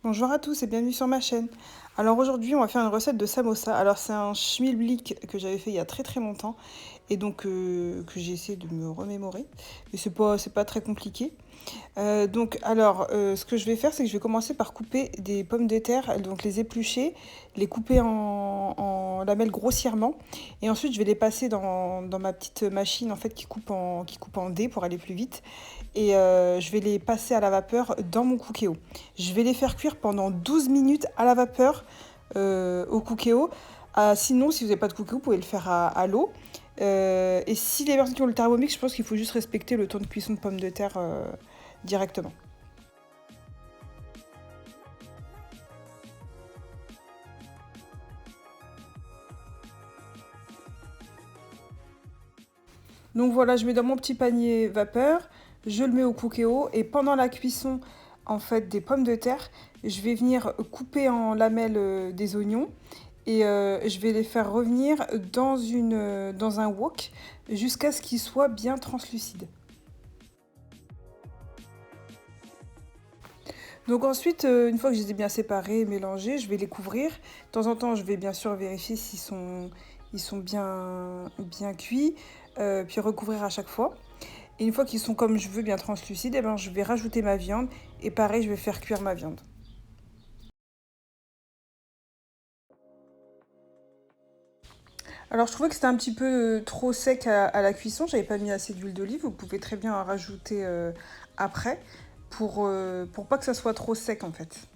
Bonjour à tous et bienvenue sur ma chaîne. Alors aujourd'hui on va faire une recette de samosa. Alors c'est un schmilblick que j'avais fait il y a très longtemps et donc que j'ai essayé de me remémorer. Mais c'est pas très compliqué. Ce que je vais faire, c'est que je vais commencer par couper des pommes de terre, donc les éplucher, les couper en lamelles grossièrement, et ensuite je vais les passer dans ma petite machine en fait qui coupe en dés pour aller plus vite, et je vais les passer à la vapeur dans mon cookéo. Je vais les faire cuire pendant 12 minutes à la vapeur au cookéo. Sinon, si vous n'avez pas de cookéo, vous pouvez le faire à l'eau. Et si les personnes qui ont le Thermomix, je pense qu'il faut juste respecter le temps de cuisson de pommes de terre directement. Donc voilà, je mets dans mon petit panier vapeur, je le mets au cookéo et pendant la cuisson en fait des pommes de terre, je vais venir couper en lamelles des oignons et je vais les faire revenir dans un wok jusqu'à ce qu'ils soient bien translucides. Donc ensuite, une fois que je les ai bien séparés et mélangés, je vais les couvrir. De temps en temps, je vais bien sûr vérifier ils sont bien cuits, puis recouvrir à chaque fois. Et une fois qu'ils sont comme je veux, bien translucides, eh ben, je vais rajouter ma viande. Et pareil, je vais faire cuire ma viande. Alors je trouvais que c'était un petit peu trop sec à la cuisson. J'avais pas mis assez d'huile d'olive. Vous pouvez très bien en rajouter après pour pas que ça soit trop sec en fait.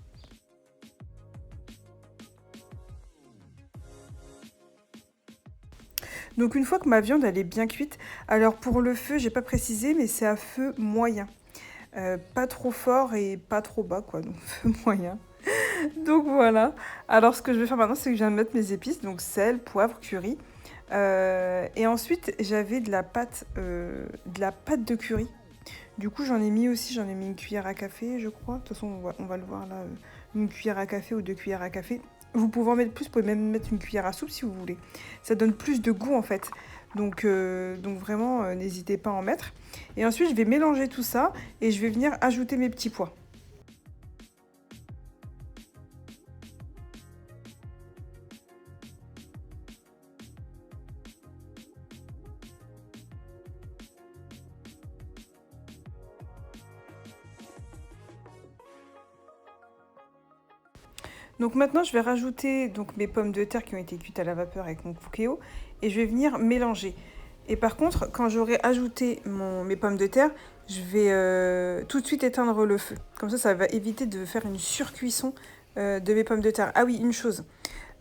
Donc une fois que ma viande elle est bien cuite, alors pour le feu, j'ai pas précisé, mais c'est à feu moyen. Pas trop fort et pas trop bas quoi, donc feu moyen. Donc voilà. Alors ce que je vais faire maintenant, c'est que je viens de mettre mes épices, donc sel, poivre, curry. Et ensuite, j'avais de la pâte de curry. Du coup, j'en ai mis une cuillère à café, je crois. De toute façon, on va le voir là, une cuillère à café ou 2 cuillères à café. Vous pouvez en mettre plus, vous pouvez même mettre une cuillère à soupe si vous voulez. Ça donne plus de goût en fait. Donc vraiment, n'hésitez pas à en mettre. Et ensuite, je vais mélanger tout ça et je vais venir ajouter mes petits pois. Donc maintenant, je vais rajouter donc mes pommes de terre qui ont été cuites à la vapeur avec mon cookéo et je vais venir mélanger. Et par contre, quand j'aurai ajouté mes pommes de terre, je vais tout de suite éteindre le feu. Comme ça va éviter de faire une surcuisson de mes pommes de terre. Ah oui, une chose.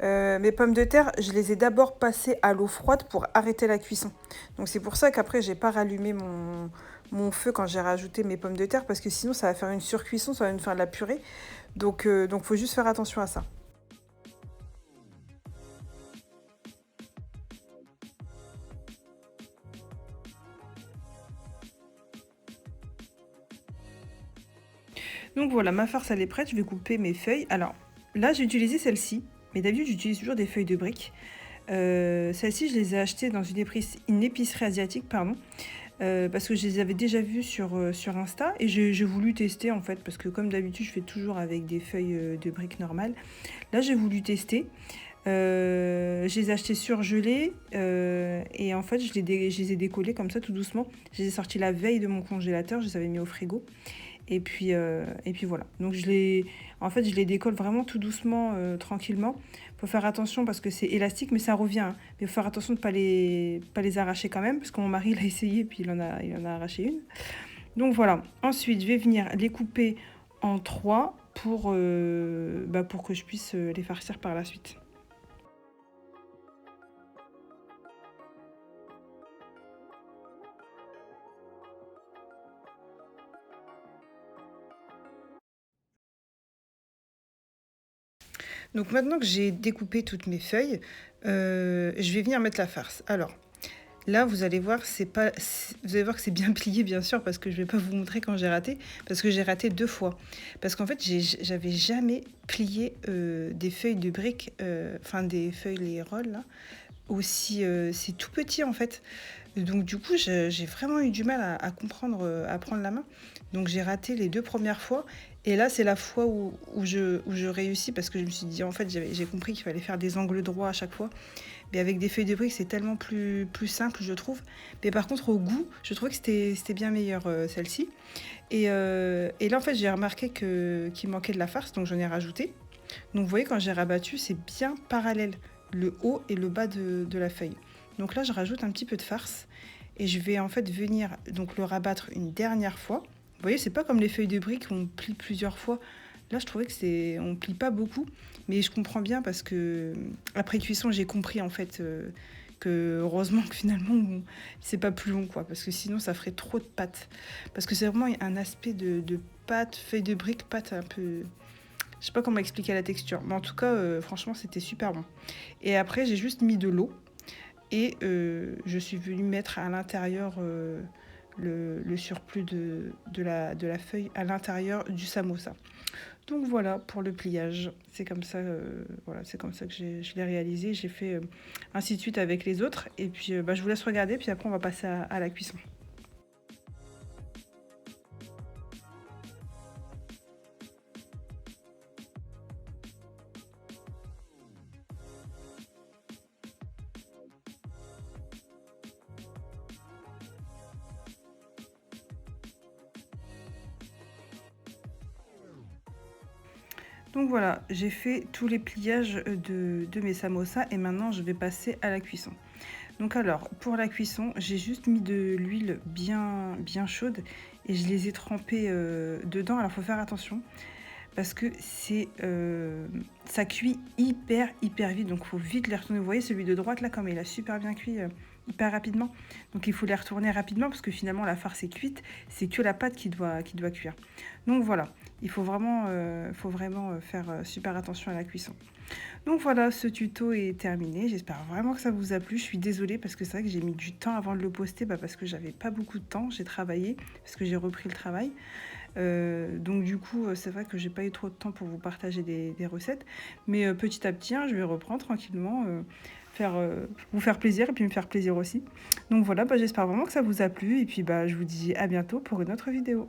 Mes pommes de terre, je les ai d'abord passées à l'eau froide pour arrêter la cuisson. Donc c'est pour ça qu'après, j'ai pas rallumé mon feu quand j'ai rajouté mes pommes de terre parce que sinon, ça va faire une surcuisson, ça va me faire de la purée. Donc faut juste faire attention à ça. Donc voilà, ma farce elle est prête, je vais couper mes feuilles. Alors là j'ai utilisé celle-ci, mais d'habitude j'utilise toujours des feuilles de briques. Celles-ci je les ai achetées dans une épicerie asiatique, pardon, parce que je les avais déjà vues sur Insta et j'ai voulu tester en fait, parce que comme d'habitude je fais toujours avec des feuilles de briques normales. Là j'ai voulu tester. Je les ai achetées surgelées et en fait je les ai décollées comme ça tout doucement. Je les ai sorties la veille de mon congélateur, je les avais mis au frigo. Et puis voilà. Donc je les décolle vraiment tout doucement, tranquillement. Faut faire attention parce que c'est élastique, mais ça revient, hein. Mais faut faire attention de pas les arracher quand même, parce que mon mari l'a essayé, puis il en a arraché une. Donc voilà. Ensuite, je vais venir les couper en trois pour que je puisse les farcir par la suite. Donc maintenant que j'ai découpé toutes mes feuilles, je vais venir mettre la farce. Alors, là, vous allez voir, vous allez voir que c'est bien plié, bien sûr, parce que je ne vais pas vous montrer quand j'ai raté, parce que j'ai raté 2 fois. Parce qu'en fait, j'avais jamais plié des feuilles de briques, enfin des feuilles, les rolls, là, aussi, c'est tout petit, en fait. Donc du coup, j'ai vraiment eu du mal à comprendre, à prendre la main. Donc j'ai raté les 2 premières fois. Et là, c'est la fois où je réussis parce que je me suis dit, en fait, j'ai compris qu'il fallait faire des angles droits à chaque fois. Mais avec des feuilles de briques, c'est tellement plus simple, je trouve. Mais par contre, au goût, je trouvais que c'était bien meilleur, celle-ci. Et là, en fait, j'ai remarqué qu'il manquait de la farce, donc j'en ai rajouté. Donc, vous voyez, quand j'ai rabattu, c'est bien parallèle, le haut et le bas de la feuille. Donc là, je rajoute un petit peu de farce et je vais en fait venir donc le rabattre une dernière fois. Vous voyez, c'est pas comme les feuilles de briques où on plie plusieurs fois. Là, je trouvais que on plie pas beaucoup, mais je comprends bien parce que après cuisson, j'ai compris en fait que heureusement que finalement c'est pas plus long quoi, parce que sinon ça ferait trop de pâte. Parce que c'est vraiment un aspect de pâte, feuille de brique, pâte un peu. Je sais pas comment expliquer la texture, mais en tout cas, franchement, c'était super bon. Et après, j'ai juste mis de l'eau et je suis venue mettre à l'intérieur le surplus de la feuille à l'intérieur du samosa. Donc voilà pour le pliage. C'est comme ça, voilà, c'est comme ça que je l'ai réalisé. J'ai fait ainsi de suite avec les autres. Et puis bah, je vous laisse regarder, puis après on va passer à la cuisson. Donc voilà, j'ai fait tous les pliages de mes samosas et maintenant je vais passer à la cuisson. Donc alors, pour la cuisson, j'ai juste mis de l'huile bien chaude et je les ai trempés dedans. Alors, il faut faire attention parce que ça cuit hyper vite. Donc, il faut vite les retourner. Vous voyez, celui de droite, là, comme il a super bien cuit hyper rapidement. Donc, il faut les retourner rapidement parce que finalement, la farce est cuite. C'est que la pâte qui doit cuire. Donc, voilà. Il faut vraiment faire super attention à la cuisson. Donc voilà, ce tuto est terminé. J'espère vraiment que ça vous a plu. Je suis désolée parce que c'est vrai que j'ai mis du temps avant de le poster parce que j'avais pas beaucoup de temps. J'ai travaillé parce que j'ai repris le travail. Donc du coup, c'est vrai que j'ai pas eu trop de temps pour vous partager des recettes. Mais petit à petit, hein, je vais reprendre tranquillement, vous faire plaisir et puis me faire plaisir aussi. Donc voilà, j'espère vraiment que ça vous a plu. Et puis je vous dis à bientôt pour une autre vidéo.